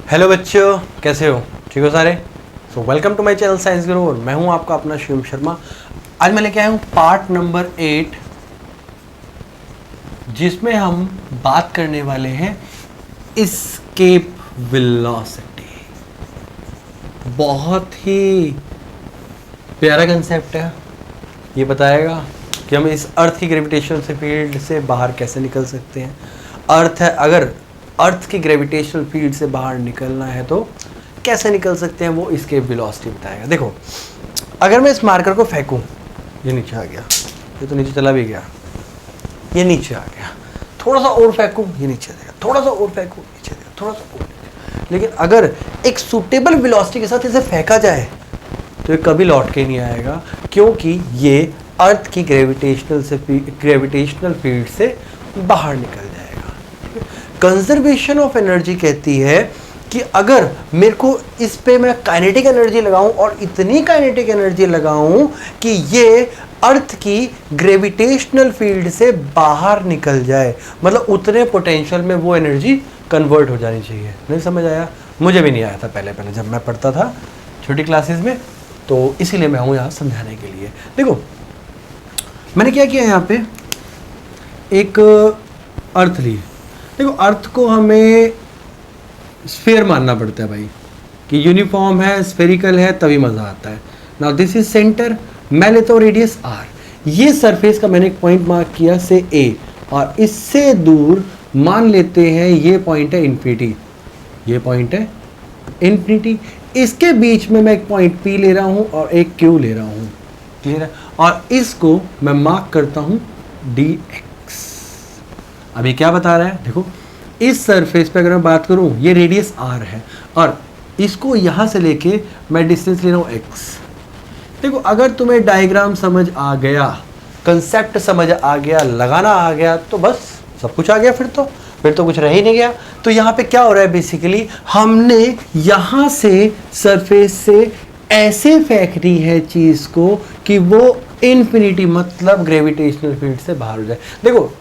Hello बच्चों, कैसे हो? ठीक हो सारे? So welcome to my channel Science Guru और मैं हूं आपका अपना शिवम शर्मा। आज मैं लेके आया हूं पार्ट नंबर 8, जिसमें हम बात करने वाले हैं एस्केप वेलोसिटी। बहुत ही प्यारा कंसेप्ट है। ये बताएगा कि हम इस अर्थ की ग्रेविटेशनल फील्ड से बाहर कैसे निकल सकते हैं। अर्थ है, अगर अर्थ की ग्रेविटेशनल फील्ड से बाहर निकलना है तो कैसे निकल सकते हैं, वो इसके वेलोसिटी बताएगा। देखो, अगर मैं इस मार्कर को फेंकूं, ये नीचे आ गया, ये तो नीचे चला भी गया, ये नीचे आ गया, थोड़ा सा और फेंकूं, ये नीचे आ जाएगा, थोड़ा सा और फेंकूं, नीचे आ जाएगा, थोड़ा सा और। लेकिन अगर एक सुटेबल वेलोसिटी के साथ इसे फेंका जाए तो ये कभी लौट के नहीं आएगा, क्योंकि ये अर्थ की ग्रेविटेशनल फील्ड से बाहर निकल जाएगा। कंजर्वेशन ऑफ एनर्जी कहती है कि अगर मेरे को इस पे मैं काइनेटिक एनर्जी लगाऊं और इतनी काइनेटिक एनर्जी लगाऊं कि ये अर्थ की ग्रेविटेशनल फील्ड से बाहर निकल जाए, मतलब उतने पोटेंशियल में वो एनर्जी कन्वर्ट हो जानी चाहिए। नहीं समझ आया? मुझे भी नहीं आया था पहले जब मैं पढ़ता था छोटी क्लासेस में, तो इसीलिए मैं हूँ यहाँ समझाने के लिए। देखो, मैंने क्या किया, यहाँ पे एक अर्थ ली। देखो, अर्थ को हमें स्फीयर मानना पड़ता है भाई, कि यूनिफॉर्म है, स्फेरिकल है, तभी मज़ा आता है। नाउ दिस इज सेंटर, मैं लेता हूँ रेडियस आर। ये सरफेस का मैंने एक पॉइंट मार्क किया से ए, और इससे दूर मान लेते हैं ये पॉइंट है इन्फिनिटी, ये पॉइंट है इन्फिनिटी। इसके बीच में मैं एक पॉइंट पी ले रहा हूँ और एक क्यू ले रहा हूँ, क्लियर है? और इसको मैं मार्क करता हूँ डी एक्स। अब ये क्या बता रहा है? देखो, इस सरफेस पे अगर मैं बात करूं, ये रेडियस आर है और इसको यहां से लेके मैं डिस्टेंस ले रहा हूं एक्स। देखो, अगर तुम्हें डायग्राम समझ आ गया, कंसेप्ट समझ आ गया, लगाना आ गया, तो बस सब कुछ आ गया। फिर तो कुछ रह ही नहीं गया। तो यहाँ पे क्या हो रहा है, बेसिकली हमने यहाँ से सरफेस से ऐसे फेंकनी है चीज को कि वो इन्फिनिटी, मतलब ग्रेविटेशनल फील्ड से बाहर हो जाए। देखो,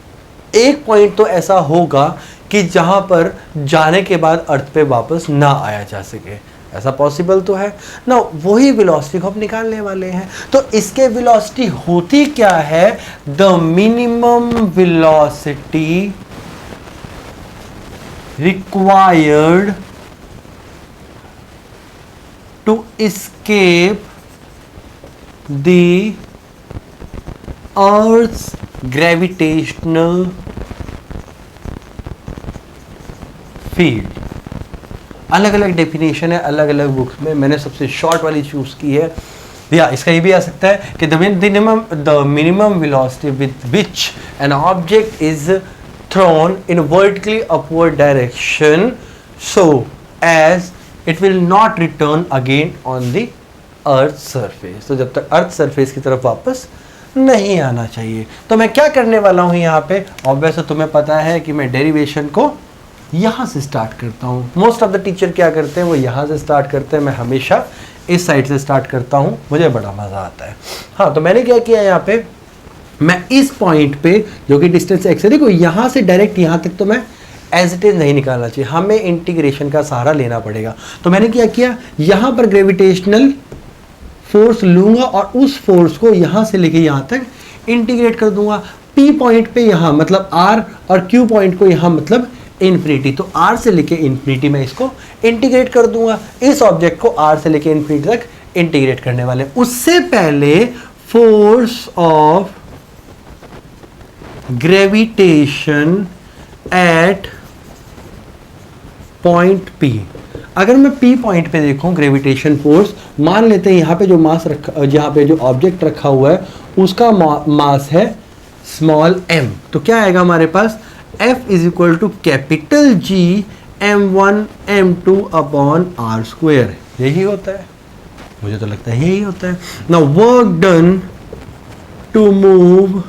एक पॉइंट तो ऐसा होगा कि जहां पर जाने के बाद अर्थ पे वापस ना आया जा सके, ऐसा पॉसिबल तो है ना। वही वेलोसिटी को हम निकालने वाले हैं। तो इसके वेलोसिटी होती क्या है? The minimum velocity required to escape the earth's gravitational field. अलग अलग डेफिनेशन है अलग अलग बुक्स में, मैंने सबसे शॉर्ट वाली चूज की है। या इसका ये भी आ सकता है कि the minimum velocity with which an object is thrown in vertically upward direction so as it will not return again on the earth surface. तो जब तक अर्थ सरफेस की तरफ वापस नहीं आना चाहिए। तो मैं क्या करने वाला हूं यहाँ पे, ऑब्वियसली तुम्हें पता है कि मैं डेरिवेशन को यहाँ से स्टार्ट करता हूँ। मोस्ट ऑफ द टीचर क्या करते हैं, वो यहाँ से स्टार्ट करते हैं। मैं हमेशा इस साइड से स्टार्ट करता हूँ, मुझे बड़ा मज़ा आता है। हाँ, तो मैंने क्या किया, यहाँ पे मैं इस पॉइंट पे जो कि डिस्टेंस एक्स है, देखो यहाँ से डायरेक्ट यहाँ तक तो मैं एज इट इज नहीं निकालना चाहिए, हमें इंटीग्रेशन का सहारा लेना पड़ेगा। तो मैंने क्या किया, यहाँ पर ग्रेविटेशनल फोर्स लूंगा और उस फोर्स को यहां से लेके यहां तक इंटीग्रेट कर दूंगा। P पॉइंट पे यहां मतलब R और Q पॉइंट को यहां मतलब इन्फिनिटी। तो R से लेके इन्फिनिटी में इसको इंटीग्रेट कर दूंगा। इस ऑब्जेक्ट को R से लेके इन्फिनिटी तक इंटीग्रेट करने वाले। उससे पहले force of gravitation at point P, अगर मैं P पॉइंट पे देखूं ग्रेविटेशन फोर्स, मान लेते हैं यहाँ पे जो मास रखा, यहाँ पे जो ऑब्जेक्ट रखा हुआ है उसका मास है स्मॉल m। तो क्या आएगा हमारे पास, F is equal to capital G m1 m2 upon r square. यही होता है, मुझे तो लगता है यही होता है। Now work done to move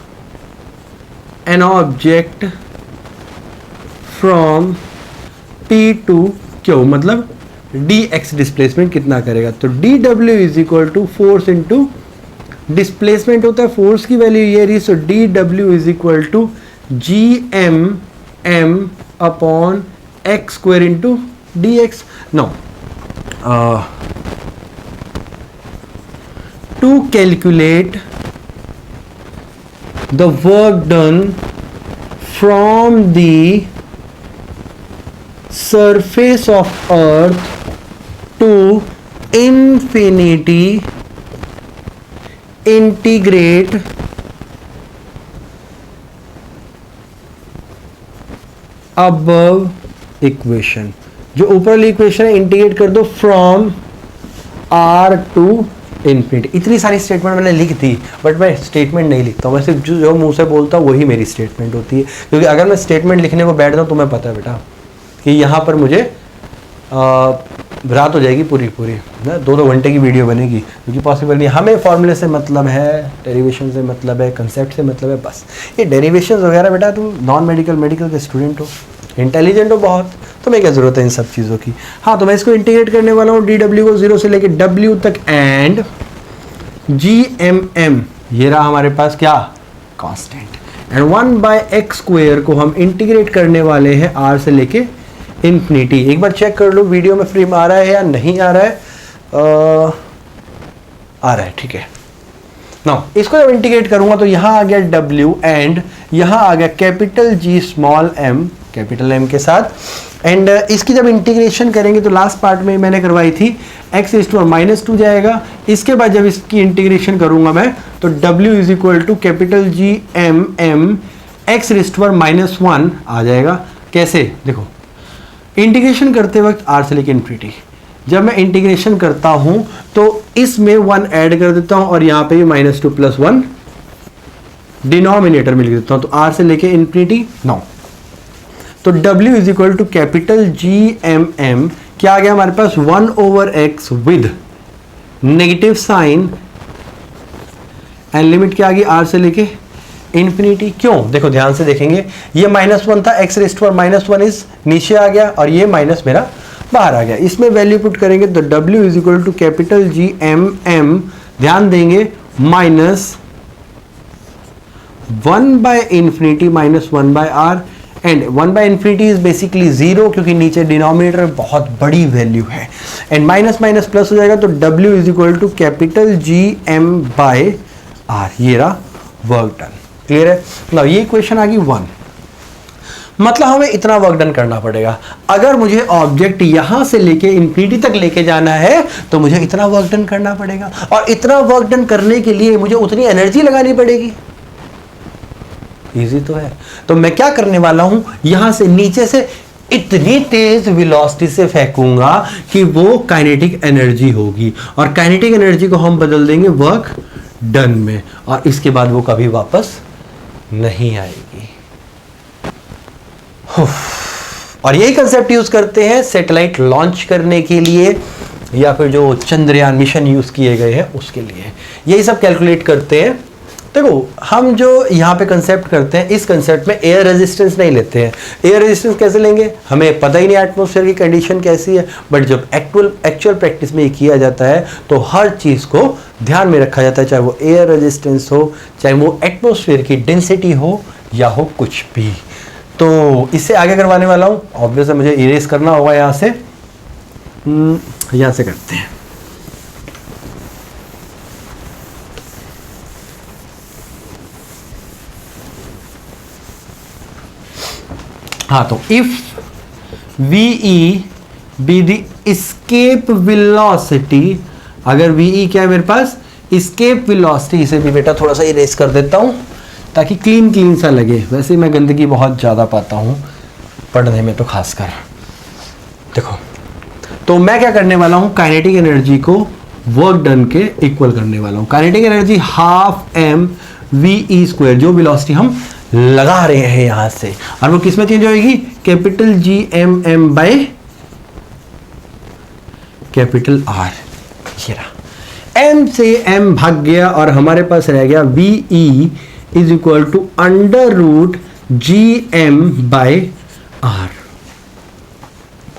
an object from P to Q, मतलब dx डिस्प्लेसमेंट कितना करेगा, तो dw is equal to force into displacement होता है, फोर्स की वैल्यू ये रही, so dw is equal to gm m upon x square into dx. Now to calculate the work done from the surface of earth to infinity, integrate above equation. जो ऊपर वाली equation है integrate कर दो from r to infinity. इतनी सारी statement मैंने लिख दी, बट मैं स्टेटमेंट नहीं लिखता हूँ, मैं सिर्फ जो मुंह से बोलता हूँ वही मेरी स्टेटमेंट होती है. क्योंकि अगर मैं स्टेटमेंट लिखने को बैठ जाऊँ तो मैं पता है बेटा कि यहाँ पर मुझे रात हो जाएगी पूरी ना, 2-2 घंटे की वीडियो बनेगी, क्योंकि पॉसिबल नहीं. हमें फॉर्मूले से मतलब है, डेरिवेशन से मतलब है, कंसेप्ट से मतलब है, बस. ये डेरिवेशन वगैरह बेटा तुम नॉन मेडिकल के स्टूडेंट हो, इंटेलिजेंट हो बहुत, तुम्हें क्या ज़रूरत है इन सब चीज़ों की. हाँ, तो मैं इसको इंटीग्रेट करने वाला हूँ डी को 0 से लेके w तक एंड GMM, ये रहा हमारे पास क्या कांस्टेंट, एंड 1/x² को हम इंटीग्रेट करने वाले हैं r से लेके इन्फिनिटी. एक बार चेक कर लो वीडियो में फ्रेम आ रहा है या नहीं आ रहा है. आ रहा है, ठीक है. नाउ इसको जब इंटीग्रेट करूंगा तो यहाँ आ गया w एंड यहाँ आ गया capital G small m, capital M के साथ. एंड इसकी जब इंटीग्रेशन करेंगे तो लास्ट पार्ट में मैंने करवाई थी x⁻² जाएगा. इसके बाद जब इसकी इंटीग्रेशन करूंगा मैं तो w is equal to capital G m x⁻1 आ जाएगा. कैसे देखो, इंटीग्रेशन करते वक्त r से लेके इन्फिनिटी, जब मैं इंटीग्रेशन करता हूं तो इसमें 1 ऐड कर देता हूं और यहाँ पे -2 + 1 डिनोमिनेटर में लिख देता हूं, तो r से लेके इन्फिनिटी. नाउ तो w is equal to capital GMM क्या आ गया हमारे पास 1/x with negative sign and limit क्या आ गई r से लेके इन्फिनिटी. क्यों, देखो ध्यान से देखेंगे, ये -1 था, x⁻1 इज नीचे आ गया और ये माइनस मेरा बाहर आ गया. इसमें वैल्यू पुट करेंगे तो w is equal to capital GMM, ध्यान देंगे -1/∞ -1/r एंड 1/∞ इज बेसिकली 0 क्योंकि नीचे डिनोमिनेटर में बहुत बड़ी वैल्यू है. एंड माइनस माइनस प्लस हो जाएगा तो w is equal to capital GM/r. ये रहा वर्क डन. क्लियर है. नाउ ये इक्वेशन आ गई 1. मतलब हमें इतना वर्क डन करना पड़ेगा. अगर मुझे ऑब्जेक्ट यहां से लेके इन्फिनिटी तक लेके जाना है तो मुझे इतना वर्क डन करना पड़ेगा, और इतना वर्क डन करने के लिए मुझे उतनी एनर्जी लगानी पड़ेगी. इजी तो है. तो मैं क्या करने वाला हूं, यहां से नीचे से इतनी तेज वेलोसिटी से फेंकूंगा कि वो काइनेटिक एनर्जी होगी, और काइनेटिक एनर्जी को हम बदल देंगे वर्क डन में, और इसके बाद वो कभी वापस नहीं आएगी. और यही कंसेप्ट यूज करते हैं सैटेलाइट लॉन्च करने के लिए, या फिर जो चंद्रयान मिशन यूज किए गए हैं उसके लिए यही सब कैलकुलेट करते हैं. देखो हम जो यहाँ पे कंसेप्ट करते हैं, इस कंसेप्ट में एयर रेजिस्टेंस नहीं लेते हैं. एयर रेजिस्टेंस कैसे लेंगे, हमें पता ही नहीं एटमॉस्फेयर की कंडीशन कैसी है. बट जब एक्चुअल प्रैक्टिस में ये किया जाता है तो हर चीज़ को ध्यान में रखा जाता है, चाहे वो एयर रेजिस्टेंस हो, चाहे वो एटमॉस्फेयर की डेंसिटी हो, या हो कुछ भी. तो इससे आगे करवाने वाला हूँ. ऑब्वियस मुझे इरेज करना होगा यहाँ से करते हैं. हाँ, तो if VE be the escape velocity, अगर VE क्या है मेरे पास एस्केप वेलोसिटी, इसे भी बेटा थोड़ा सा इरेज कर देता हूं ताकि क्लीन सा लगे. वैसे मैं गंदगी बहुत ज़्यादा पाता हूँ पढ़ने में, तो खासकर देखो. तो मैं क्या करने वाला हूँ, काइनेटिक एनर्जी को वर्क डन के इक्वल करने वाला हूँ. काइनेटिक एनर्जी ½mVE², जो वेलोसिटी हम लगा रहे हैं यहां से, और वो किस में चेंज होगी, capital GMM by capital R. ये रहा, M से M भाग गया और हमारे पास रह गया VE is equal to √GM/r.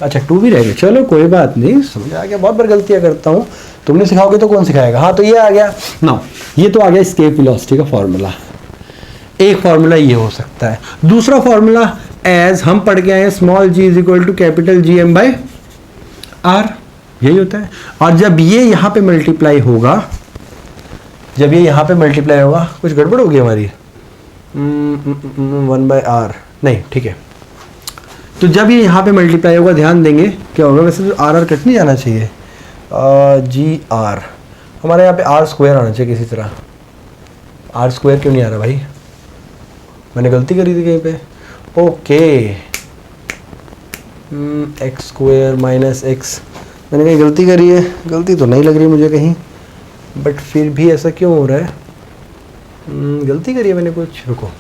अच्छा 2 भी रह गया, चलो कोई बात नहीं, समझ आ गया. बहुत बार गलतियां करता हूं, तुमने सिखाओगे तो कौन सिखाएगा. हाँ, तो ये आ गया. नाउ ये तो आ गया एस्केप वेलोसिटी का फॉर्मूला. एक फॉर्मूला ये हो सकता है. दूसरा फॉर्मूला एज हम पढ़ के आए हैं, small g is equal to capital GM/r. R, यही होता है। और जब ये यहाँ पे मल्टीप्लाई होगा, जब ये यहाँ पे मल्टीप्लाई होगा, कुछ गड़बड़ होगी हमारी, 1/r नहीं, ठीक है। तो जब ये यहाँ पे मल्टीप्लाई होगा, ध्यान देंगे क्या होगा, वैसे तो आर कट नहीं जाना चाहिए, जी आर, हमारे यहाँ पे आर स्क्वायर आना चाहिए किसी तरह। आर स्क्वायर क्यों नहीं आ रहा भाई, मैंने गलती करी थी कहीं पे। Okay, x square minus x, मैंने कहीं गलती करी है, गलती तो नहीं लग रही मुझे कहीं, बट फिर भी ऐसा क्यों हो रहा है, गलती करी है मैंने कुछ, रुको।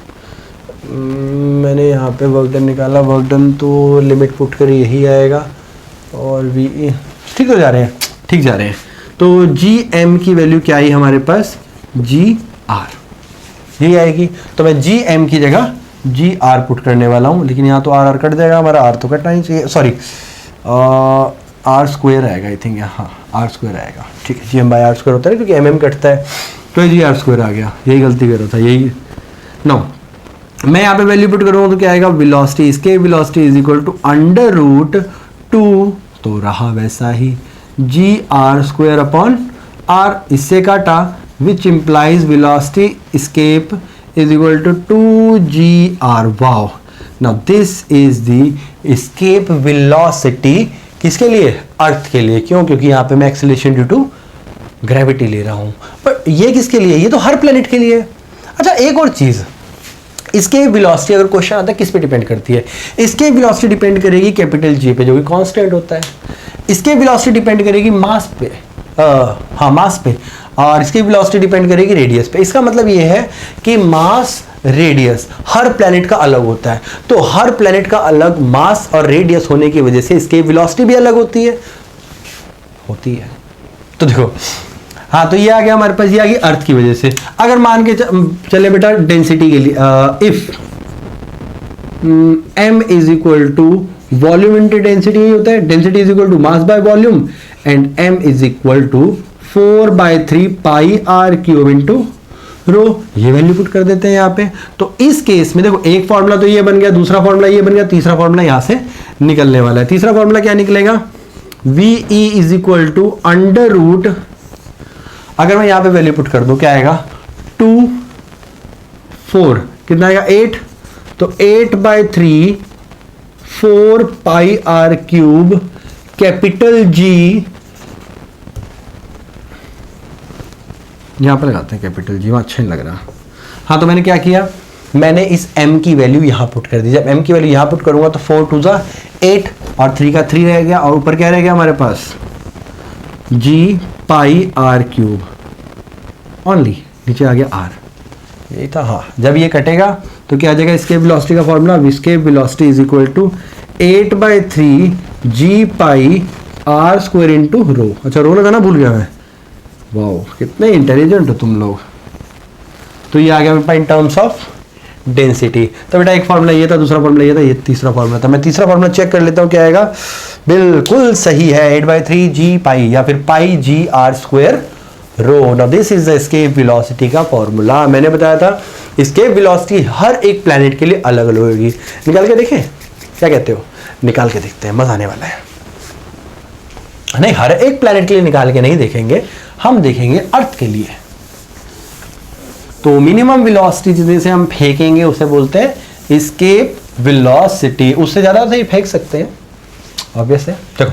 मैंने यहाँ पे वर्क डन निकाला, वर्क डन तो लिमिट पुट कर यही आएगा, और वी ठीक हो जा रहे हैं, ठीक जा रहे हैं। तो जी एम की वैल्यू क्या आई हमारे पास, जी आर, यही आएगी। तो मैं जी एम की जगह जी आर पुट करने वाला हूँ, लेकिन यहाँ तो आर आर कट जाएगा हमारा, आर तो कटना ही चाहिए, सॉरी आर स्क्वायर आएगा आई थिंक, हाँ आर स्क्वायर आएगा, ठीक है। G M by R square होता है क्योंकि एम एम कटता है, तो ये जी आर स्क्वायर आ गया, यही गलती कर रहा था, यही। नो, मैं यहाँ पे वैल्यू पुट करूँगा तो क्या आएगा, वेलोसिटी, इसके velocity is equal to under root 2, तो रहा वैसा ही, G R square upon R, इससे काटा, which implies velocity escape is equal to 2gr. wow, now this is the escape velocity, किसके लिए, अर्थ के लिए, क्यों, क्योंकि यहाँ पे मैं एक्सेलरेशन ड्यू टू ग्रेविटी ले रहा हूँ, पर ये किसके लिए, ये तो हर प्लेनेट के लिए। अच्छा एक और चीज़, इसके वेलोसिटी अगर क्वेश्चन आता है किस पे डिपेंड करती है, इसके वेलोसिटी डिपेंड करेगी कैपिटल जी पे, जो कि कांस्टेंट होता है। इसके वेलोसिटी डिपेंड करेगी मास पे, हाँ मास पे, और इसकी वेलोसिटी डिपेंड करेगी रेडियस पे। इसका मतलब ये है कि मास रेडियस हर प्लैनेट का अलग होता है, तो हर प्लैनेट का अलग मास और रेडियस होने की वजह से इसकी वेलोसिटी भी अलग होती है। तो देखो, हाँ तो ये आ गया हमारे पास, ये आ गई अर्थ की वजह से। अगर मान के चले बेटा डेंसिटी के लिए, if m is equal to volume into density, यही होता है, density is equal to mass by volume, and m is equal to 4/3 pi R cube into rho, ये वैल्यू पुट कर देते हैं यहाँ पे। तो इस केस में देखो, एक फॉर्मूला तो ये बन गया, दूसरा फॉर्मूला ये बन गया, तीसरा फॉर्मूला यहाँ से निकलने वाला है। तीसरा फॉर्मूला क्या निकलेगा, V E is equal to under root, अगर मैं यहाँ पे वैल्यू पुट कर दूं क्या आएगा, 2 4 कितना आएगा 8, तो 8/3 4 पाई आर क्यूब कैपिटल जी, यहां पर लगाते हैं कैपिटल जी, वहां अच्छा नहीं लग रहा। हाँ तो मैंने क्या किया, मैंने इस m की वैल्यू यहां पुट कर दी। जब m की वैल्यू यहां पुट करूंगा तो 4 2 8 और 3 का 3 रह गया, और ऊपर क्या रह गया हमारे पास, g pi R cube only, नीचे आ गया r, यही था। हाँ जब ये कटेगा तो क्या आ जाएगा, एस्केप वेलोसिटी का formula, escape velocity is equal to 8/3 g pi R square into rho. अच्छा रो लगाना भूल गया मैं, वाओ कितने इंटेलिजेंट हो तुम लोग। तो ये आ गया इन टर्म्स ऑफ डेंसिटी। तो बेटा एक फॉर्मूला ये था, दूसरा फॉर्मूला ये था, ये तीसरा फॉर्मूला था। मैं तीसरा फॉर्मूला चेक कर लेता हूँ क्या आएगा, बिल्कुल सही है, 8/3 g पाई या फिर pi G R square rho. Now this is the escape velocity का फॉर्मूला। मैंने बताया था एस्केप वेलोसिटी हर एक प्लैनेट के लिए अलग अलग होगी। निकाल के देखें, क्या कहते हो, निकाल के देखते हैं, मजा आने वाला है। नहीं हर एक प्लैनेट के लिए निकाल के नहीं देखेंगे, हम देखेंगे अर्थ के लिए। तो मिनिमम वेलोसिटी जिसे हम फेंकेंगे उसे बोलते हैं एस्केप वेलोसिटी। उससे ज्यादा सही फेंक सकते हैं ऑब्वियस है। देखो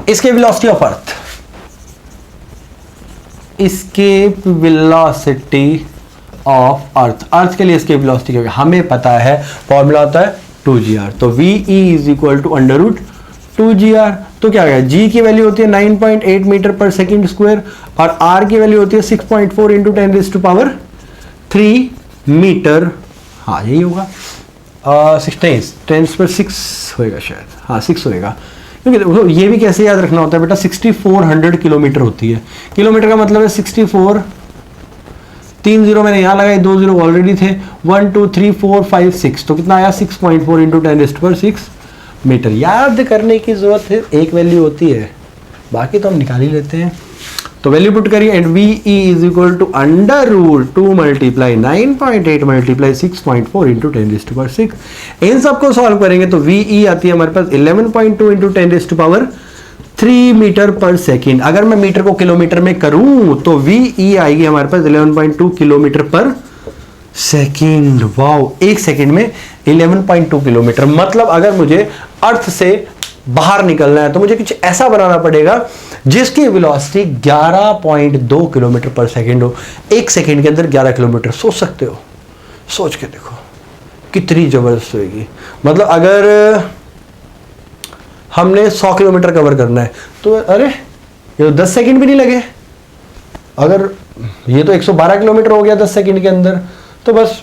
escape velocity of earth, escape velocity of earth, earth के लिए एस्केप वेलोसिटी क्या हमें पता है, फॉर्मूला होता है 2gr। तो V E is equal to under root 2gr। तो क्या होगा, g की वैल्यू होती है 9.8 मीटर पर सेकेंड स्क्वायर, और r की वैल्यू होती है 6.4 इंटू 10⁻³ मीटर। हाँ यही होगा, 10 पर 6 होएगा शायद, हाँ 6 होएगा, क्योंकि देखो ये भी कैसे याद रखना होता है बेटा, 6400 किलोमीटर होती है। किलोमीटर का मतलब है 64, 3 0 मैंने यहाँ लगाए, 2 0 ऑलरेडी थे, 1 2 3 4 5 6, तो कितना आया 6.4 इंटू 10⁻6 मीटर। याद करने की जरूरत है, एक वैल्यू होती है, बाकी तो हम निकाल ही लेते हैं। तो वैल्यू पुट करिए, and V E is equal to under root 2 multiply 9.8 multiply 6.4 into 10⁻6। इन सबको सॉल्व करेंगे तो वी ई आती है हमारे पास 11.2 इंटू 10⁻³ 3 मीटर पर सेकेंड। अगर मैं मीटर को किलोमीटर में करूं तो VE आएगी हमारे पास 11.2 किलोमीटर पर सेकेंड। वाओ, एक सेकेंड में 11.2 किलोमीटर। मतलब अगर मुझे अर्थ से बाहर निकलना है तो मुझे कुछ ऐसा बनाना पड़ेगा जिसकी वेलोसिटी 11.2 किलोमीटर पर सेकेंड हो। एक सेकेंड के अंदर 11 किलोमीटर। सोच सकते हो, सोच के देखो कितनी जबरदस्त होगी। मतलब अगर हमने 100 किलोमीटर कवर करना है तो अरे ये तो 10 सेकंड भी नहीं लगे। अगर ये तो 112 किलोमीटर हो गया 10 सेकंड के अंदर, तो बस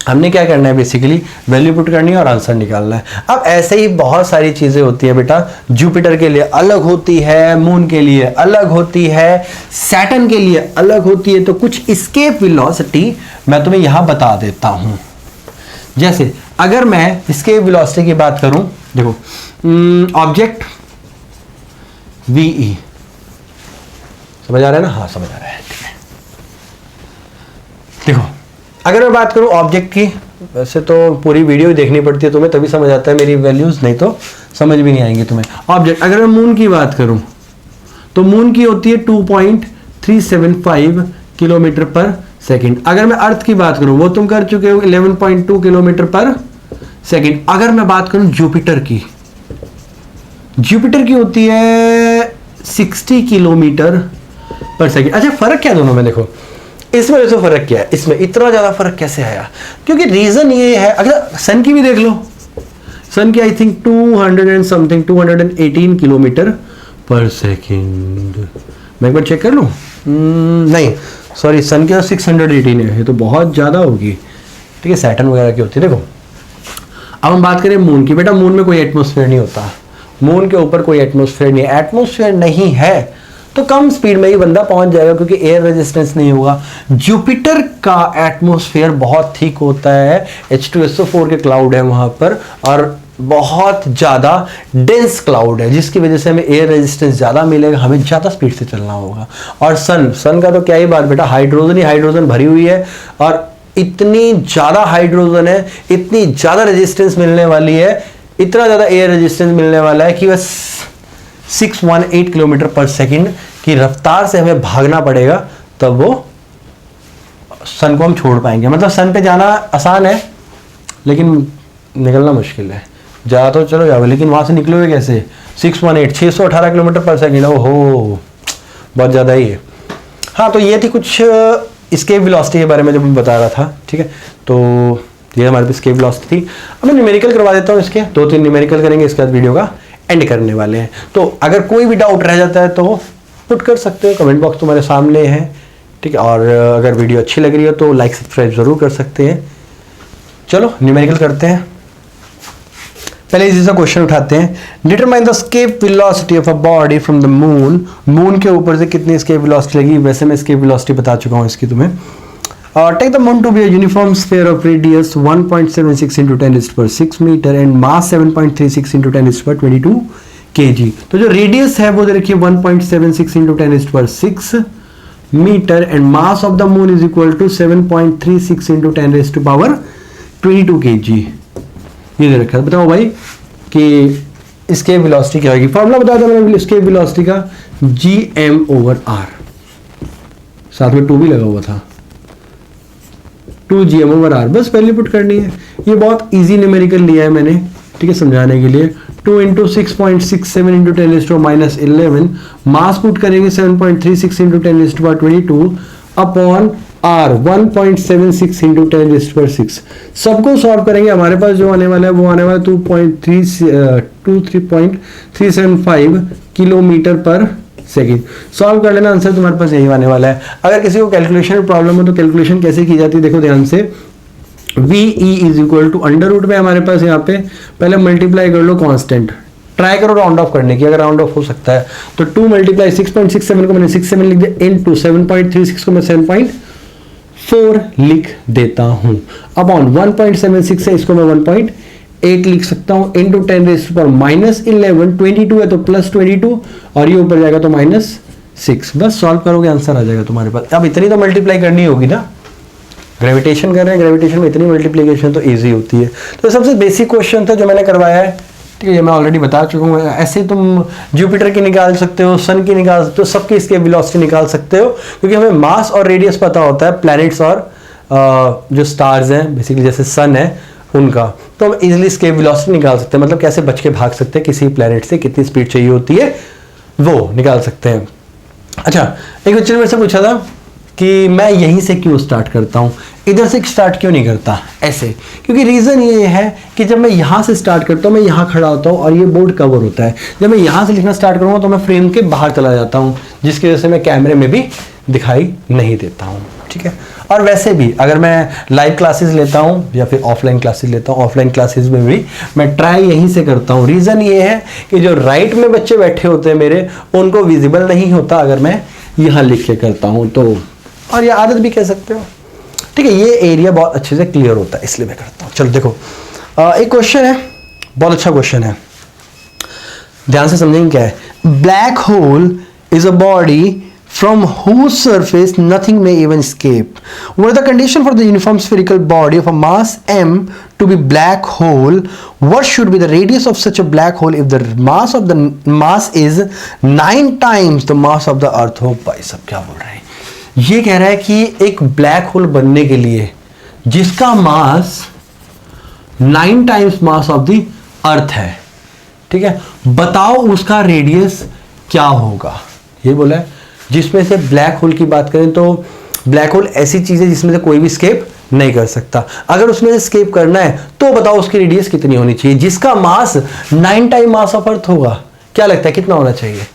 हमने क्या करना है, बेसिकली वैल्यू पुट करनी है और आंसर निकालना है। अब ऐसे ही बहुत सारी चीजें होती है बेटा। जुपिटर के लिए अलग होती है, मून के लिए अलग होती है, सैटर्न के लिए अलग होती है। तो कुछ एस्केप वेलोसिटी मैं तुम्हें यहां बता देता हूं। जैसे अगर मैं एस्केप वेलोसिटी की बात करूं, देखो ऑब्जेक्ट VE, समझ आ रहा है ना? हाँ समझ आ रहा है, ठीक है। देखो अगर मैं बात करूं ऑब्जेक्ट की, वैसे तो पूरी वीडियो देखनी पड़ती है तुम्हें, तभी समझ आता है मेरी वैल्यूज, नहीं तो समझ भी नहीं आएंगी तुम्हें। ऑब्जेक्ट अगर मैं मून की बात करूं तो मून की होती है 2.375 किलोमीटर पर सेकेंड। अगर मैं अर्थ की बात करूं वो तुम कर चुके हो 11.2 किलोमीटर पर सेकेंड। अगर मैं बात करूं जुपिटर की, जुपिटर की होती है 60 किलोमीटर पर सेकेंड। अच्छा फर्क क्या है दोनों में? देखो इसमें वैसे फर्क क्या है, इसमें इतना ज्यादा फर्क कैसे आया? क्योंकि रीजन ये है, अगर सन की भी देख लो, सन की आई थिंक 218 किलोमीटर पर सेकेंड। मैं एक बार चेक कर लूं। नहीं सॉरी, सन की 618 है, ये तो बहुत ज्यादा होगी। ठीक है, सैटर्न वगैरह की होती है। देखो अब हम बात करें मून की। बेटा मून में कोई एटमॉस्फेयर नहीं होता, मून के ऊपर कोई एटमॉस्फेयर नहीं है। एटमॉस्फेयर नहीं है तो कम स्पीड में ही बंदा पहुंच जाएगा क्योंकि एयर रेजिस्टेंस नहीं होगा। जुपिटर का एटमॉस्फेयर बहुत थिक होता है, H2SO4 के क्लाउड है वहां पर, और बहुत ज्यादा डेंस क्लाउड है, जिसकी वजह से हमें एयर रेजिस्टेंस ज्यादा मिलेगा, हमें ज्यादा स्पीड से चलना होगा। और सन का तो क्या ही बात बेटा, हाइड्रोजन ही हाइड्रोजन भरी हुई है, और इतनी ज्यादा हाइड्रोजन है, इतनी ज्यादा रेजिस्टेंस मिलने वाली है, इतना ज्यादा एयर रेजिस्टेंस मिलने वाला है कि बस 618 किलोमीटर पर सेकेंड की रफ्तार से हमें भागना पड़ेगा, तब वो सन को हम छोड़ पाएंगे। मतलब सन पे जाना आसान है लेकिन निकलना मुश्किल है। जा तो चलो जाओ, लेकिन वहां से निकलोगे कैसे? 618 किलोमीटर पर सेकेंड। ओहो बहुत ज्यादा ही है। हाँ तो ये थी कुछ एस्केप वेलोसिटी के बारे में जब मैं बता रहा था। ठीक है, तो ये हमारे पास एस्केप वेलोसिटी थी। अब मैं न्यूमेरिकल करवा देता हूँ, इसके 2-3 न्यूमेरिकल करेंगे, इसके बाद वीडियो का एंड करने वाले हैं। तो अगर कोई भी डाउट रह जाता है तो पुट कर सकते हो, कमेंट बॉक्स तुम्हारे सामने है। ठीक है, और अगर वीडियो अच्छी लग रही हो तो लाइक सब्सक्राइब जरूर कर सकते हैं। चलो न्यूमेरिकल करते हैं। पहले इसी से क्वेश्चन उठाते हैं। Determine the escape velocity of a body from the moon. Moon के ऊपर से कितनी एस्केप वेलोसिटी लगी? वैसे मैं एस्केप वेलोसिटी बता चुका हूँ इसकी तुम्हें। Take the moon to be a uniform sphere of radius 1.76 into 10⁶ meter and mass 7.36 into 10⁻22 kg। तो जो रेडियस है वो दे रखिए 1.76 into 10⁻6 metre and mass of the moon is equal to 7.36 into 10⁻22 kg। ये दे रखा है। बताओ भाई कि एस्केप वेलोसिटी क्या होगी? फॉर्मूला बता दो मैंने एस्केप वेलोसिटी का, Gm/r, साथ में 2 भी लगा हुआ था, 2Gm/r। बस वैल्यू पुट करनी है। ये बहुत इजी न्यूमेरिकल लिया है मैंने, ठीक है, समझाने के लिए। 2 × 6.67 × 10⁻11 मास पुट करेंगे 7.36 × 10⁻22 अपॉन r 1.76 × 10⁻6। सबको सॉल्व करेंगे, हमारे पास जो आने वाला है वो आने वाला है 23.375 किलोमीटर पर सेकेंड। सॉल्व कर लेना, आंसर तुम्हारे पास यही आने वाला है। अगर किसी को कैलकुलेशन में प्रॉब्लम हो तो कैलकुलेशन कैसे की जाती है देखो ध्यान से। VE is equal to under root में हमारे पास यहाँ पे पहले मल्टीप्लाई कर लो कांस्टेंट, ट्राई करो राउंड ऑफ करने की, अगर राउंड ऑफ हो सकता है तो 2 × 6.67 को मैंने 67 लिख दिया, इनटू 7.36 को मैं 7.4 लिख देता हूं, अपॉन 1.76 है इसको मैं 1.8 लिख सकता हूं, इनटू 10⁻11 22 है तो +22 और ये ऊपर जाएगा तो -6। बस सॉल्व करोगे आंसर आ जाएगा तुम्हारे पास। अब इतनी तो मल्टीप्लाई करनी होगी ना, ग्रेविटेशन कर रहे हैं, ग्रेविटेशन में इतनी मल्टीप्लिकेशन तो इजी होती है। तो सबसे बेसिक क्वेश्चन था जो मैंने करवाया है, ठीक है, ये मैं ऑलरेडी बता चुका हूँ। ऐसे तुम जुपिटर की निकाल सकते हो, सन की निकाल सकते हो, सबके escape velocity निकाल सकते हो, क्योंकि हमें मास और रेडियस पता होता है प्लैनेट्स और जो स्टार्स हैं बेसिकली जैसे सन है उनका, तो हम इजीली escape velocity निकाल सकते हैं, मतलब कैसे बच के भाग सकते हैं किसी प्लैनेट से, कितनी स्पीड चाहिए होती है वो निकाल सकते हैं। अच्छा, एक बच्चे ने मेरे से पूछा था कि मैं यहीं से क्यों स्टार्ट करता हूँ, इधर से स्टार्ट क्यों नहीं करता ऐसे, क्योंकि रीज़न ये है कि जब मैं यहाँ से स्टार्ट करता हूँ, मैं यहाँ खड़ा होता हूँ और ये बोर्ड कवर होता है, जब मैं यहाँ से लिखना स्टार्ट करूँगा तो मैं फ्रेम के बाहर चला जाता हूँ, जिसकी वजह से मैं कैमरे में भी दिखाई नहीं देता हूँ। ठीक है, और वैसे भी अगर मैं लाइव क्लासेस लेता हूँ या फिर ऑफलाइन क्लासेस लेता हूँ, ऑफलाइन क्लासेस में भी मैं ट्राई यहीं से करता हूँ। रीज़न ये है कि जो राइट में बच्चे बैठे होते हैं मेरे, उनको विजिबल नहीं होता अगर मैं यहाँ लिख के करता हूँ तो, और ये आदत भी कह सकते हो। ठीक है, ये एरिया बहुत अच्छे से क्लियर होता है इसलिए मैं करता हूँ। चलो देखो, एक क्वेश्चन है, बहुत अच्छा क्वेश्चन है, ध्यान से समझेंगे क्या है। Black hole is a body from whose surface nothing may even escape. What are the conditions for the uniform spherical body of a mass m to be black hole? What should be the radius of such a black hole if the mass is 9 times the mass of the earth? हो भाई सब क्या बोल रहे हैं, ये कह रहा है कि एक ब्लैक होल बनने के लिए जिसका मास 9 टाइम्स मास ऑफ द अर्थ है, ठीक है, बताओ उसका रेडियस क्या होगा। ये बोला है, जिसमें से ब्लैक होल की बात करें तो ब्लैक होल ऐसी चीज है जिसमें से कोई भी स्केप नहीं कर सकता, अगर उसमें से स्केप करना है तो बताओ उसकी रेडियस कितनी होनी चाहिए, जिसका मास 9 टाइम मास ऑफ अर्थ होगा। क्या लगता है कितना होना चाहिए,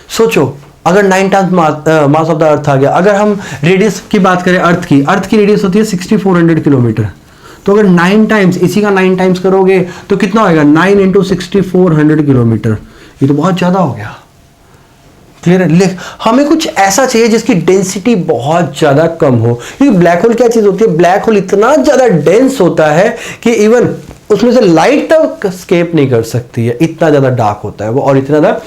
सोचो, अगर 9 times mass of the earth आ गया। अगर हम रेडियस की बात करें अर्थ की रेडियस होती है 6400 किलोमीटर, तो अगर 9 टाइम्स इसी का 9 टाइम्स करोगे तो कितना होगा, 9 इंटू 6400 किलोमीटर, ये तो बहुत ज्यादा हो गया। क्लियर है, लिख, हमें कुछ ऐसा चाहिए जिसकी डेंसिटी बहुत ज्यादा कम हो, क्योंकि ब्लैक होल क्या चीज होती है, ब्लैक होल इतना ज्यादा डेंस होता है कि इवन उसमें से लाइट तक स्केप नहीं कर सकती है, इतना ज्यादा डार्क होता है वो और इतना ज्यादा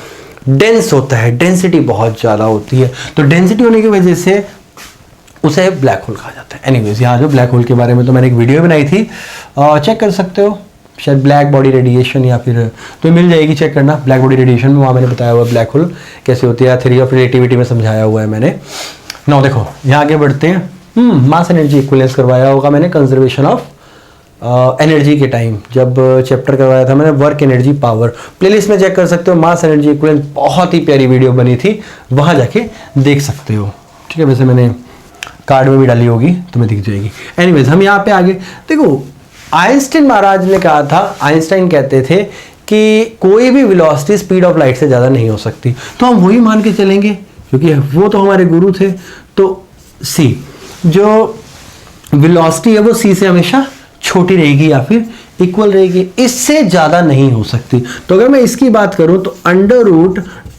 डेंस होता है, डेंसिटी बहुत ज्यादा होती है, तो डेंसिटी होने की वजह से उसे ब्लैक होल कहा जाता है। एनीवेज, यहाँ जो ब्लैक होल के बारे में तो मैंने एक वीडियो बनाई थी, चेक कर सकते हो, शायद ब्लैक बॉडी रेडिएशन या फिर तो मिल जाएगी, चेक करना ब्लैक बॉडी रेडिएशन में, वहाँ मैंने बताया हुआ ब्लैक होल कैसे होती है, थ्योरी ऑफ रिलेटिविटी में समझाया हुआ है मैंने। नाउ देखो, यहाँ आगे बढ़ते हैं। मास एनर्जी इक्विवेलेंस करवाया होगा मैंने कंजर्वेशन ऑफ एनर्जी के टाइम, जब चैप्टर करवाया था मैंने वर्क एनर्जी पावर, प्लेलिस्ट में चेक कर सकते हो, मास एनर्जी इक्विवेलेंस, बहुत ही प्यारी वीडियो बनी थी, वहाँ जाके देख सकते हो। ठीक है, वैसे मैंने कार्ड में भी डाली होगी, तुम्हें दिख जाएगी। एनीवेज, हम यहाँ पे आगे देखो, आइंस्टाइन महाराज ने कहा था, आइंस्टाइन कहते थे कि कोई भी वेलोसिटी स्पीड ऑफ लाइट से ज़्यादा नहीं हो सकती, तो हम वही मान के चलेंगे क्योंकि वो तो हमारे गुरु थे। तो सी जो वेलोसिटी है वो सी से हमेशा छोटी रहेगी या फिर इक्वल रहेगी, इससे ज़्यादा नहीं हो सकती। तो अगर मैं इसकी बात करूं तो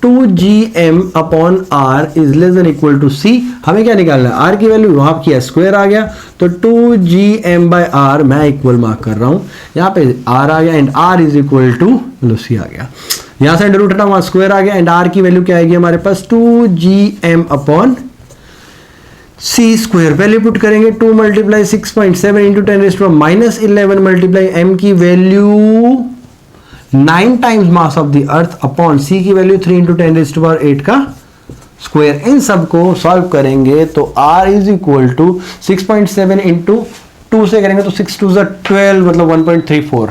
√2gm upon r is less than equal to c। हमें क्या निकालना है, r की वैल्यू, वहां किया स्क्वायर आ गया, तो 2gm बाय r मैं इक्वल मार्क कर रहा हूं, यहाँ पे r आ गया and r is equal to c आ गया, यहाँ से अंडर रूट हटा, वहां स्क्वायर आ गया एंड r की वैल्यू क्या आएगी हमारे पास, 2gm upon c square. Value put करेंगे, 2 मल्टीप्लाई 6.7 इंटू 10⁻11 मल्टीप्लाई m की value 9 times mass of the earth upon c की वैल्यू 3 इंटू 10⁸ का स्क्वायर। इन सबको सॉल्व करेंगे तो r is equal to 6.7 into 2 से करेंगे तो 6 2 12 मतलब 1.34,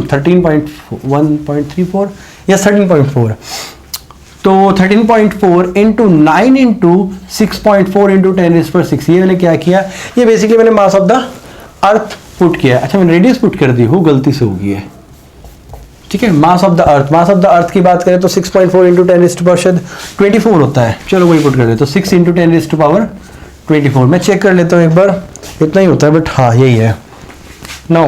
13.1.34 या 13.4, तो 13.4 इंटू 9 इंटू 6.4 इंटू 10⁻6, ये मैंने क्या किया, ये बेसिकली मैंने मास ऑफ द अर्थ पुट किया। अच्छा, मैंने रेडियस पुट कर दी हूँ, गलती से होगी है। ठीक है, मास of the earth, mass of the अर्थ की बात करें तो 6.4 इंटू 10⁻24 होता है, चलो वही पुट कर देते, तो 6 इंटू 10⁻24। मैं चेक कर लेता हूँ एक बार, इतना ही होता है बट हाँ यही है। नो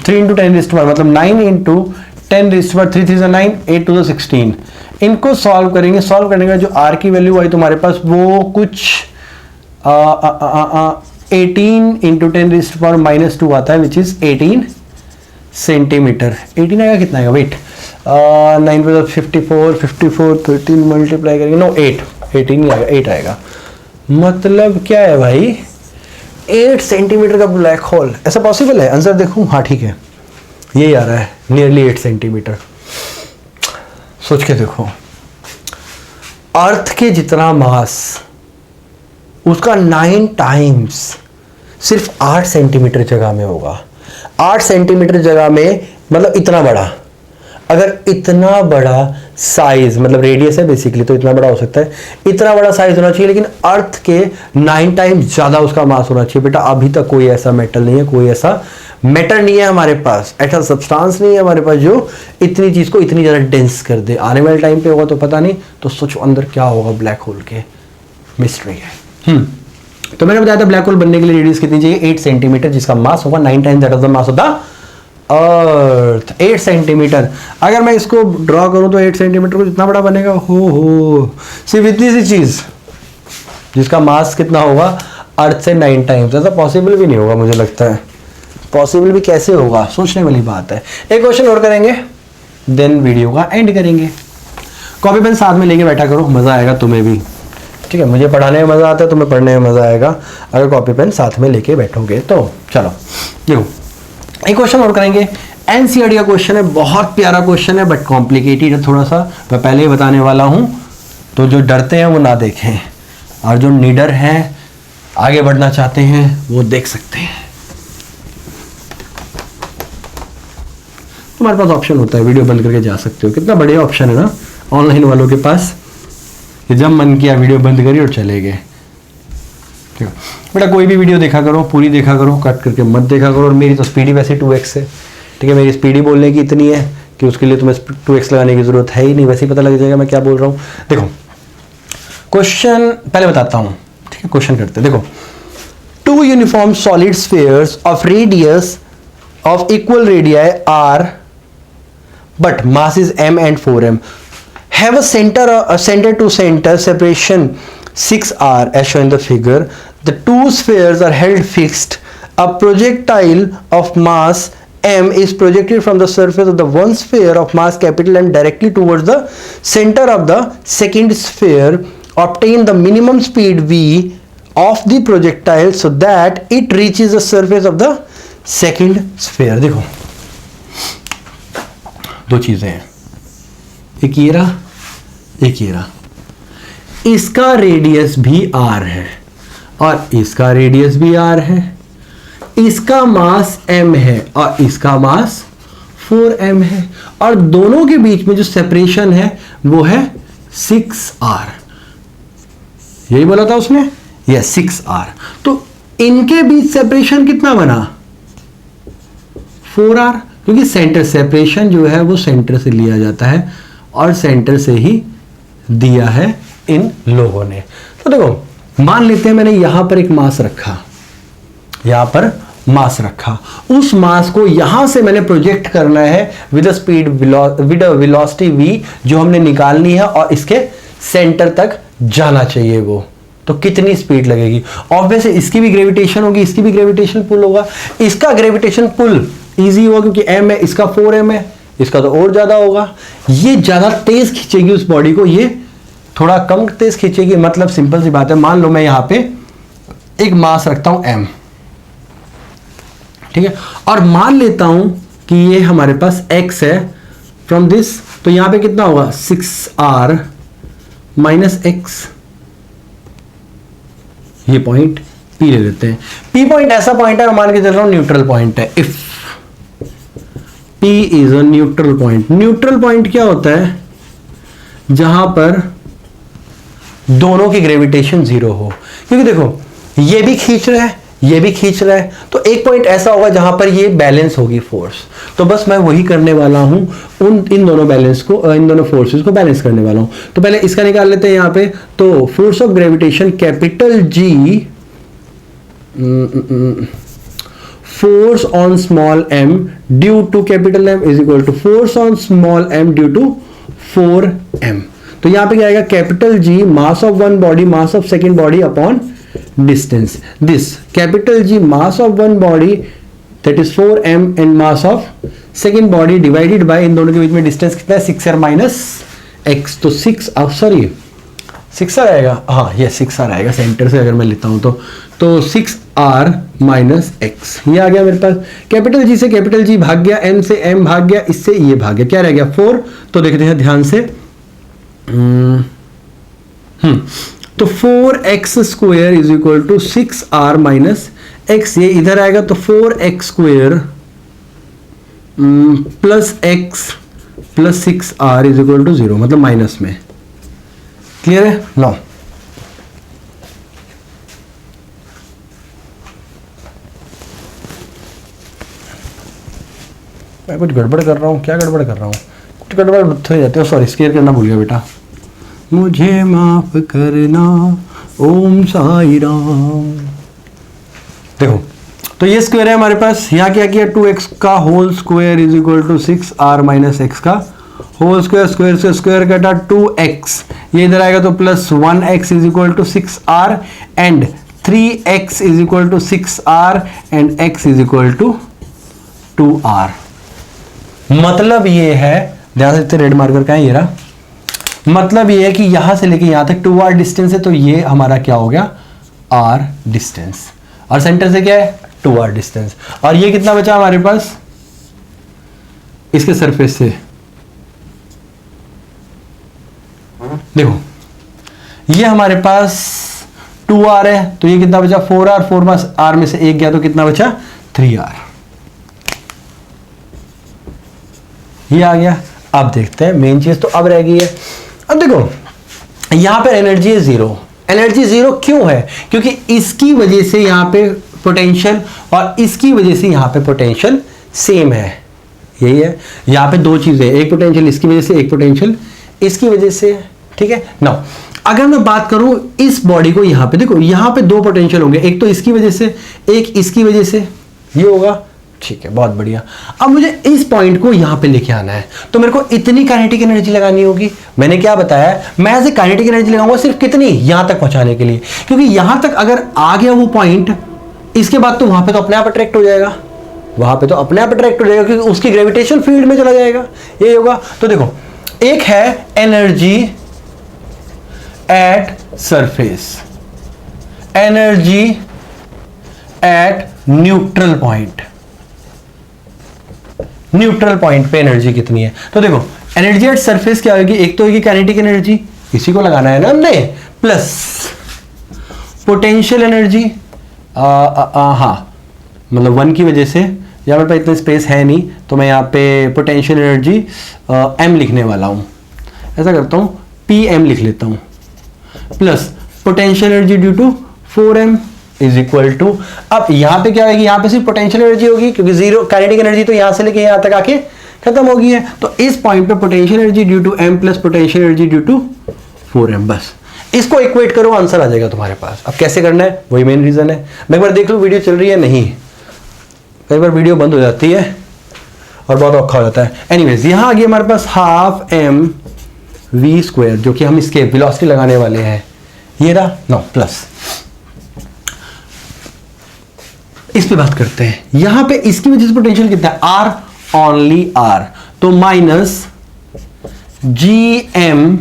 3 इंटू 10⁻, मतलब 9 इंटू 10⁻3, 3 से 9, 8 टू 16। इनको सॉल्व करेंगे, सॉल्व करने का जो r की वैल्यू आई तुम्हारे पास वो कुछ 18 इंटू 10⁻2 आता है, विच इज 18 सेंटीमीटर। 18 आएगा, कितना आएगा, वेट, 9 पे 54 13 मल्टीप्लाई करेंगे, नो 18 नहीं आएगा, 8 आएगा। मतलब क्या है भाई, 8 सेंटीमीटर का ब्लैक होल, ऐसा पॉसिबल है? आंसर देखूं, हाँ ठीक है, यही आ रहा है, नियरली 8 सेंटीमीटर। सोच के देखो, अर्थ के जितना मास उसका 9 टाइम्स सिर्फ 8 सेंटीमीटर जगह में होगा। 8 सेंटीमीटर जगह में मतलब इतना बड़ा, अगर इतना बड़ा साइज, मतलब रेडियस है बेसिकली, तो इतना बड़ा हो सकता है, इतना बड़ा साइज होना चाहिए, लेकिन अर्थ के 9 टाइम्स ज्यादा उसका मास होना चाहिए। बेटा अभी तक कोई ऐसा मेटल नहीं है, कोई ऐसा मैटर नहीं है हमारे पास, ऐसा सब्सटेंस नहीं है हमारे पास जो इतनी चीज को इतनी ज्यादा डेंस कर दे। आने वाले टाइम पे होगा तो पता नहीं, तो सोचो अंदर क्या होगा ब्लैक होल के, मिस्ट्री है। तो मैंने बताया था ब्लैक होल बनने के लिए रेडियस कितनी चाहिए, 8 सेंटीमीटर, जिसका मास होगा 9 times that of the mass of the earth, 8 centimetre. अगर मैं इसको ड्रॉ करूं तो 8 सेंटीमीटर को जितना बड़ा बनेगा, हो सिर्फ इतनी सी चीज जिसका मास कितना होगा, अर्थ से 9 टाइम्स। ऐसा पॉसिबल भी नहीं होगा, मुझे लगता है। पॉसिबल भी कैसे होगा, सोचने वाली बात है। एक क्वेश्चन और करेंगे, देन वीडियो का एंड करेंगे। कॉपी पेन साथ में लेके बैठा करो, मजा आएगा तुम्हें भी, ठीक है। मुझे पढ़ाने में मजा आता है, तुम्हें पढ़ने में मजा आएगा अगर कॉपी पेन साथ में लेके बैठोगे तो। चलो देखो, एक क्वेश्चन और करेंगे, एनसीईआरटी का क्वेश्चन है, बहुत प्यारा क्वेश्चन है बट कॉम्प्लिकेटेड है थोड़ा सा, मैं पहले ही बताने वाला हूं। तो जो डरते हैं वो ना देखें, और जो निडर हैं, आगे बढ़ना चाहते हैं, वो देख सकते हैं। तुम्हारे पास ऑप्शन होता है, वीडियो बंद करके जा सकते हो। कितना बढ़िया ऑप्शन है ना ऑनलाइन वालों के पास, कि जब मन किया वीडियो बंद करी और चले गए। ठीक है बेटा, कोई भी वीडियो देखा करो, पूरी देखा करो, कट करके मत देखा करो। और मेरी तो स्पीडी वैसे 2x है, ठीक है। मेरी स्पीडी बोलने की इतनी है कि उसके लिए तुम्हें 2x लगाने की जरूरत है ही नहीं, वैसे ही पता लग जाएगा मैं क्या बोल रहा हूँ। देखो क्वेश्चन पहले बताता हूँ, ठीक है। क्वेश्चन करते हैं, देखो, 2 uniform solid spheres of radius of equal radii R but mass is m and 4m have a center to center separation 6r as shown in the figure. The 2 spheres are held fixed. A projectile of mass m is projected from the surface of the one sphere of mass capital M directly towards the center of the second sphere. Obtain the minimum speed v of the projectile so that it reaches the surface of the second sphere. देखो दो चीजें हैं, एक ये रहा, एक ये रहा। इसका रेडियस भी r है और इसका रेडियस भी r है। इसका मास m है और इसका मास 4m है, और दोनों के बीच में जो सेपरेशन है वो है 6r। यही बोला था उसने, यस 6r। तो इनके बीच सेपरेशन कितना बना, 4r, क्योंकि सेंटर सेपरेशन जो है वो सेंटर से लिया जाता है और सेंटर से ही दिया है इन लोगों ने। तो देखो मान लेते हैं मैंने यहां पर एक मास रखा, यहां पर मास रखा, उस मास को यहां से मैंने प्रोजेक्ट करना है with speed with velocity v जो हमने निकालनी है, और इसके सेंटर तक जाना चाहिए वो। तो कितनी स्पीड लगेगी, ऑब्वियसली इसकी भी ग्रेविटेशन होगी, इसकी भी ग्रेविटेशन पुल होगा। इसका ग्रेविटेशन पुल इजी होगा क्योंकि m है, इसका 4m है, इसका तो और ज्यादा होगा। ये ज्यादा तेज खींचेगी उस बॉडी को, ये थोड़ा कम तेज खींचेगी। मतलब सिंपल सी बात है, मान लो मैं यहां पे एक मास रखता हूं m, ठीक है, और मान लेता हूं कि ये हमारे पास x है फ्रॉम दिस, तो यहां पे कितना होगा 6r माइनस x। ये पॉइंट P ले लेते हैं। P पॉइंट ऐसा पॉइंट है, मैं मान के चल रहा हूं न्यूट्रल पॉइंट है। If P is a neutral point, neutral point क्या होता है, जहां पर दोनों की ग्रेविटेशन जीरो हो। क्योंकि देखो ये भी खींच रहा है, ये भी खींच रहा है, तो एक पॉइंट ऐसा होगा जहां पर ये बैलेंस होगी फोर्स। तो बस मैं वही करने वाला हूं, इन दोनों बैलेंस को, इन दोनों फोर्सेस को बैलेंस करने वाला हूं। तो पहले इसका निकाल लेते हैं यहां पे। तो force of gravitation capital G, force on small m due to capital M is equal to force on small m due to 4m। तो यहां पे क्या आएगा, capital G mass of one body mass of second body upon distance. This capital G mass of one body that is 4m and mass of second body divided by इन दोनों के बीच में distance कितना है 6r माइनस x। तो 6r आएगा, हाँ ये 6r आएगा सेंटर से अगर मैं लेता हूं तो 6 आर माइनस एक्स। ये आ गया मेरे पास। कैपिटल जी से कैपिटल जी भाग गया, एम से एम भाग गया, इससे ये भाग गया, क्या रह गया 4। तो देखते हैं ध्यान से, तो 4x square is equal to 6r minus X. ये इधर आएगा तो 4x square plus X plus 6r is equal to 0, मतलब माइनस में। क्लियर है? नो, मैं कुछ गड़बड़ कर रहा हूँ, क्या गड़बड़ कर रहा हूँ? कुछ गड़बड़ हो जाती है, सॉरी स्क्वायर करना भूल गया बेटा, मुझे माफ करना, ओम साई राम। देखो, तो ये स्क्वायर है हमारे पास, यहाँ क्या किया 2x का whole square is equal to 6r minus x का होल स्क्वायर, स्क्वायर से स्क्वायर कटा 2x, ये इधर आएगा तो plus 1x is equal to 6r and 3x is equal to 6r and x is equal to 2r। मतलब ये है, ध्यान से रेड मार्कर का है ये रहा, मतलब ये है कि यहां से लेके यहां तक 2r डिस्टेंस है, तो ये हमारा क्या हो गया r डिस्टेंस, और सेंटर से क्या है 2r डिस्टेंस। और ये कितना बचा हमारे पास इसके सरफेस से, देखो ये हमारे पास 2r है, तो ये कितना बचा 4r, 4 में r में से 1 गया तो कितना बचा 3r। ये आ गया। अब देखते हैं मेन चीज तो अब रह गई है। अब देखो यहां पे एनर्जी है 0। एनर्जी 0 क्यों है? क्योंकि इसकी वजह से यहां पे पोटेंशियल और इसकी वजह से यहां पे पोटेंशियल सेम है। यही है, यहां पे दो चीजें, एक पोटेंशियल इसकी वजह से, एक पोटेंशियल इसकी वजह से। ठीक है ना? अगर मैं बात करूं इस बॉडी को, यहां पे देखो, यहां पे दो पोटेंशियल होंगे, एक तो इसकी वजह से, एक इसकी वजह से, ये होगा। ठीक है, बहुत बढ़िया। अब मुझे इस पॉइंट को यहां पे लेके आना है, तो मेरे को इतनी काइनेटिक एनर्जी लगानी होगी। मैंने क्या बताया, मैं ऐसे काइनेटिक एनर्जी लगाऊंगा सिर्फ कितनी, यहां तक पहुंचाने के लिए, क्योंकि यहां तक अगर आ गया वो पॉइंट, इसके बाद तो वहां पे तो अपने आप अट्रैक्ट हो जाएगा, वहां पे तो अपने आप अट्रैक्ट हो जाएगा, क्योंकि उसकी ग्रेविटेशन फील्ड में चला जाएगा। ये होगा। तो देखो, एक है energy at surface, energy at neutral point. Neutral point पे एनर्जी कितनी है? तो देखो एनर्जी एट सरफेस क्या होगी, एक तो होगी काइनेटिक एनर्जी, इसी को लगाना है ना हमने, प्लस पोटेंशियल एनर्जी, हाँ मतलब 1 की वजह से, यहाँ मेरे पास इतना स्पेस है नहीं तो मैं यहाँ पे पोटेंशियल एनर्जी m लिखने वाला हूँ। ऐसा करता हूँ pm लिख लेता हूँ, plus potential energy due to 4m is equal to, अब यहां पे क्या होगी, यहां पे सिर्फ पोटेंशियल एनर्जी होगी, क्योंकि जीरो काइनेटिक एनर्जी तो यहां से लेके यहां तक आके खत्म हो गई है। तो इस पॉइंट पे potential energy due to m plus potential energy due to 4m, बस इसको इक्वेट करो, आंसर आ जाएगा तुम्हारे पास। अब कैसे करना है वही मेन रीजन है। मैं एक बार देख लूं वीडियो चल रही है, नहीं कई बार वीडियो बंद हो जाती है और बहुत औखा हो जाता है। एनीवेज, यहां आ गया हमारे पास हाफ m v स्क्वायर, जो कि हम इसके वेलोसिटी लगाने वाले हैं, ये रहा नो, प्लस इस पे बात करते हैं। यहां पे इसकी वजह से पोटेंशियल कितना है, r ओनली r, तो minus gm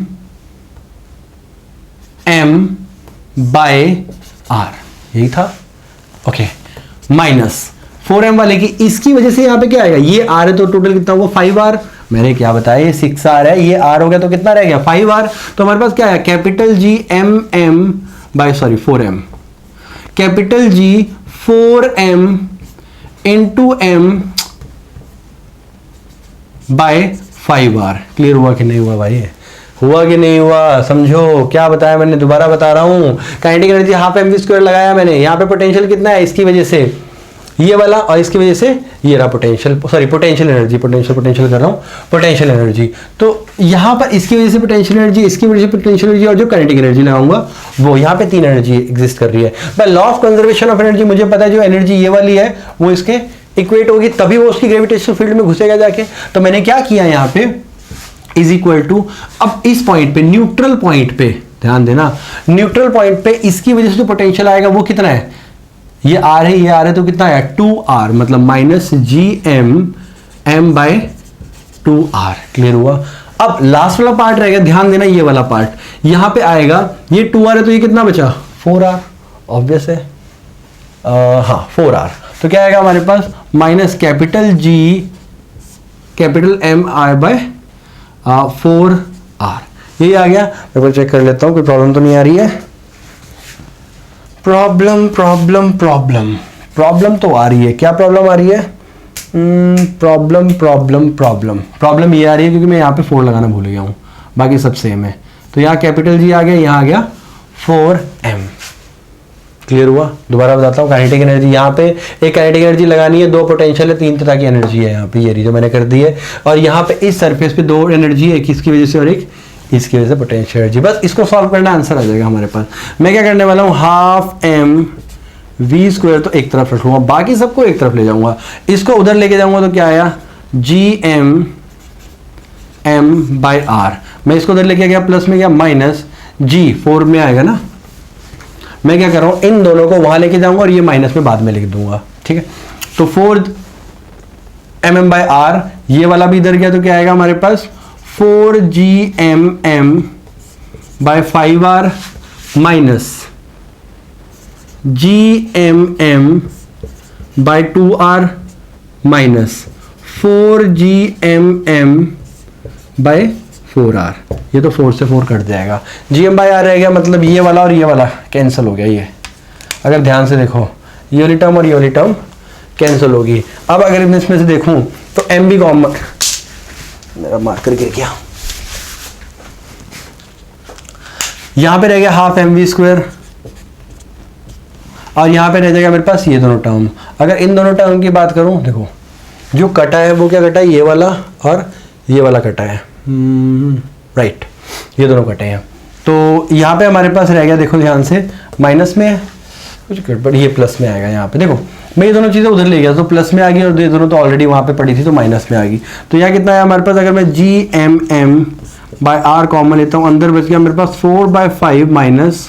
m by r, यही था। ओके, माइनस 4m वाले की इसकी वजह से यहां पे क्या आएगा, ये r है तो टोटल कितना हुआ 5r। मैंने क्या बताया, ये 6r है, ये r हो गया तो कितना रह गया 5r। तो हमारे पास क्या है, capital G m by 4m, capital G 4m into m by 5r। Clear हुआ कि नहीं हुआ भाई? हुआ कि नहीं हुआ? समझो क्या बताया मैंने, दोबारा बता रहा हूं। Kinetic energy half mv square लगाया मैंने, यहां पे पोटेंशियल कितना है, इसकी वजह से ये वाला, और इसकी वजह से ये रहा potential, sorry potential energy, potential कर रहा हूं, पोटेंशियल एनर्जी। तो यहां पर इसकी वजह से पोटेंशियल एनर्जी, इसकी वजह से पोटेंशियल एनर्जी, और जो काइनेटिक एनर्जी लगाऊंगा वो यहां पे 3 एनर्जी एग्जिस्ट कर रही है। By law of conservation of energy मुझे पता है जो एनर्जी ये वाली है वो इसके इक्वेट होगी, तभी वो उसकी ग्रेविटेशनल फील्ड में घुसेगा जाके। तो मैंने क्या किया यहाँ पे, इज इक्वल टू, अब इस पॉइंट पे, न्यूट्रल पॉइंट पे ध्यान देना, न्यूट्रल पॉइंट पे इसकी वजह से जो पोटेंशियल आएगा वो कितना है, ये r है, ये r है, तो कितना है 2r, मतलब minus gm m by 2r। Clear हुआ? अब लास्ट वाला पार्ट रहेगा, ध्यान देना ये वाला पार्ट, यहां पे आएगा, ये 2r है तो ये कितना बचा 4r, ऑब्वियस है। हाँ 4r, तो क्या आएगा हमारे पास minus capital G capital MI by 4r, यही आ गया। मैं चेक कर लेता हूँ कोई प्रॉब्लम तो नहीं आ रही है। प्रॉब्लम प्रॉब्लम प्रॉब्लम प्रॉब्लम तो आ रही है, क्या प्रॉब्लम आ रही है? प्रॉब्लम प्रॉब्लम प्रॉब्लम प्रॉब्लम ये आ रही है क्योंकि मैं यहाँ पे 4 लगाना भूल गया हूँ, बाकी सब सेम है। तो यहाँ कैपिटल G आ गया, यहाँ आ गया 4m। क्लियर हुआ? दोबारा बताता हूँ, काइनेटिक एनर्जी यहाँ पे एक काइनेटिक एनर्जी लगानी है, 2 पोटेंशियल है, 3 तरह की एनर्जी है यहाँ पे, ये रही जो मैंने कर दी है। और यहाँ पे इस सरफेस पे 2 एनर्जी है, एक इसकी वजह से और एक इसकी वजह से पोटेंशियल एनर्जी। बस इसको सॉल्व करना, आंसर आ जाएगा हमारे पास। मैं क्या करने वाला हूँ, हाफ m v स्क्वायर तो एक तरफ रखूंगा, बाकी सबको एक तरफ ले जाऊंगा। इसको उधर लेके जाऊंगा तो क्या आया, gm m बाय r। मैं इसको उधर लेके गया, प्लस में गया माइनस g 4 में आएगा ना। मैं क्या कर रहा हूं, इन दोनों को वहां लेके जाऊंगा और ये माइनस में बाद में लिख दूंगा, ठीक है। तो 4mm बाय r, ये वाला भी इधर गया तो क्या आएगा हमारे पास 4gmm by 5r minus gmm by 2r minus 4gmm by 4r। ये तो 4 से 4 कट जाएगा, gm बाय r रह गया, मतलब ये वाला और ये वाला कैंसिल हो गया। ये अगर ध्यान से देखो, ये वाली टर्म और ये वाली टर्म कैंसिल होगी। अब अगर मैं इसमें से देखूं तो m भी कॉमन, मेरा मार्कर गिर गया, यहां पे रह गया हाफ mv स्क्वायर और यहां पे रह जाएगा मेरे पास ये दोनों टर्म। अगर इन दोनों टर्म की बात करूं, देखो जो कटा है वो क्या कटा है, ये वाला और ये वाला कटा है, राइट, ये दोनों कटे हैं। तो यहाँ पे हमारे पास रह गया, देखो ध्यान से, माइनस में कुछ गड़बड़, ये प्लस में आएगा। यहाँ पे देखो मैं ये दोनों चीज़ें उधर ले गया तो प्लस में आ गई और ये दोनों तो ऑलरेडी वहाँ पे पड़ी थी तो माइनस में आ गई। तो यहाँ कितना है हमारे पास, अगर मैं gmm बाय r कॉमन लेता हूँ, अंदर बच गया मेरे पास 4/5 माइनस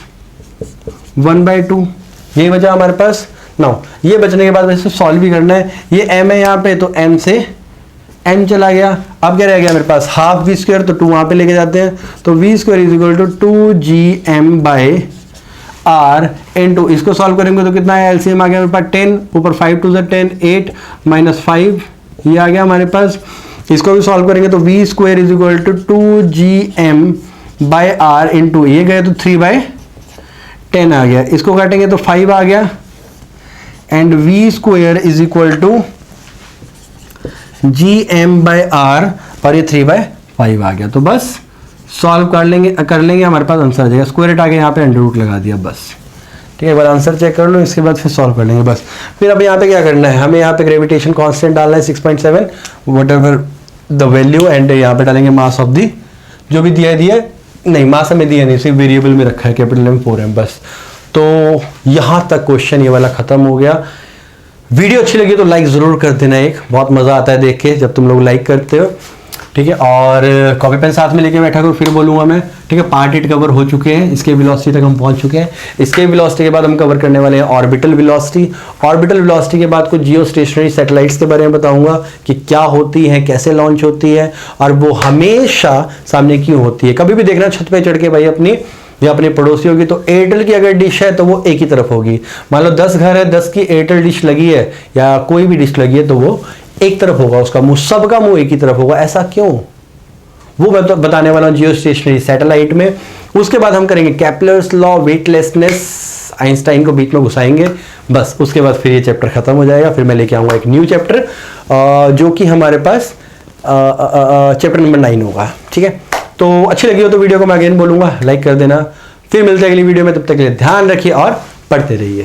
1/2, यही बचा हमारे पास। नाउ ये बचने के बाद वैसे सॉल्व भी करना है। ये m है यहाँ पे, तो m से m चला गया। अब क्या रह गया मेरे पास, हाफ v स्क्वायर, तो 2 वहां पे लेके जाते हैं, तो v square is equal to 2gm by r into, इसको सॉल्व करेंगे तो कितना है, एलसीएम आ गया मेरे पास 10, ऊपर 5 2 10, 8 माइनस 5, ये आ गया हमारे पास। इसको भी सॉल्व करेंगे तो v square is equal to 2gm by r into, ये गए तो 3/10 आ गया, इसको काटेंगे तो 5 आ गया, and v square is equal to gm by r, और ये 3/5 आ गया। तो बस सॉल्व कर लेंगे हमारे पास आंसर आ जाएगा। स्क्वायर रूट आ गया, यहाँ पे अंडर रूट लगा दिया, बस ठीक है। एक बार आंसर चेक कर लो, इसके बाद फिर सॉल्व कर लेंगे बस। फिर अब यहाँ पे क्या करना है, हमें यहाँ पे ग्रेविटेशन कांस्टेंट डालना है 6.7 what ever the value, and यहाँ पे डालेंगे मास ऑफ दी, जो भी दिया नहीं, मास हमें दिया नहीं, सिर्फ वेरिएबल में रखा है कैपिटल M 4m बस। तो यहाँ तक क्वेश्चन ये वाला खत्म हो गया। वीडियो अच्छी लगी तो लाइक ज़रूर कर देना, एक बहुत मज़ा आता है देख के जब तुम लोग लाइक करते हो, ठीक है। और कॉपी पेन साथ में लेके बैठा करो, फिर बोलूँगा मैं, ठीक है। पार्ट 8 कवर हो चुके हैं, इसके वेलोसिटी तक हम पहुँच चुके हैं। इसके वेलोसिटी के बाद हम कवर करने वाले हैं ऑर्बिटल वेलोसिटी। ऑर्बिटल वेलोसिटी के बाद कुछ जियो स्टेशनरी सैटेलाइट्स के बारे में बताऊँगा कि क्या होती है, कैसे लॉन्च होती है, और वो हमेशा सामने क्यों होती है। कभी भी देखना छत पर चढ़ के भाई अपनी या अपने पड़ोसियों की, तो एयरटेल की अगर डिश है तो वो एक ही तरफ होगी। मान लो 10 घर है, 10 की एयरटेल डिश लगी है या कोई भी डिश लगी है, तो वो एक तरफ होगा, उसका मुंह, सबका मुंह एक ही तरफ होगा। ऐसा क्यों, वो बताने वाला हूं जियो स्टेशनरी सैटेलाइट में। उसके बाद हम करेंगे केपलर्स लॉ, वेटलेसनेस, आइंस्टाइन को बीच में घुसाएंगे, बस उसके बाद फिर ये चैप्टर खत्म हो जाएगा। फिर मैं लेके आऊंगा एक न्यू चैप्टर जो कि हमारे पास चैप्टर नंबर 9 होगा, ठीक है। तो अच्छी लगी हो तो वीडियो को मैं अगेन बोलूंगा लाइक कर देना। फिर मिलते हैं अगली वीडियो में, तब तक के लिए ध्यान रखिए और पढ़ते रहिए।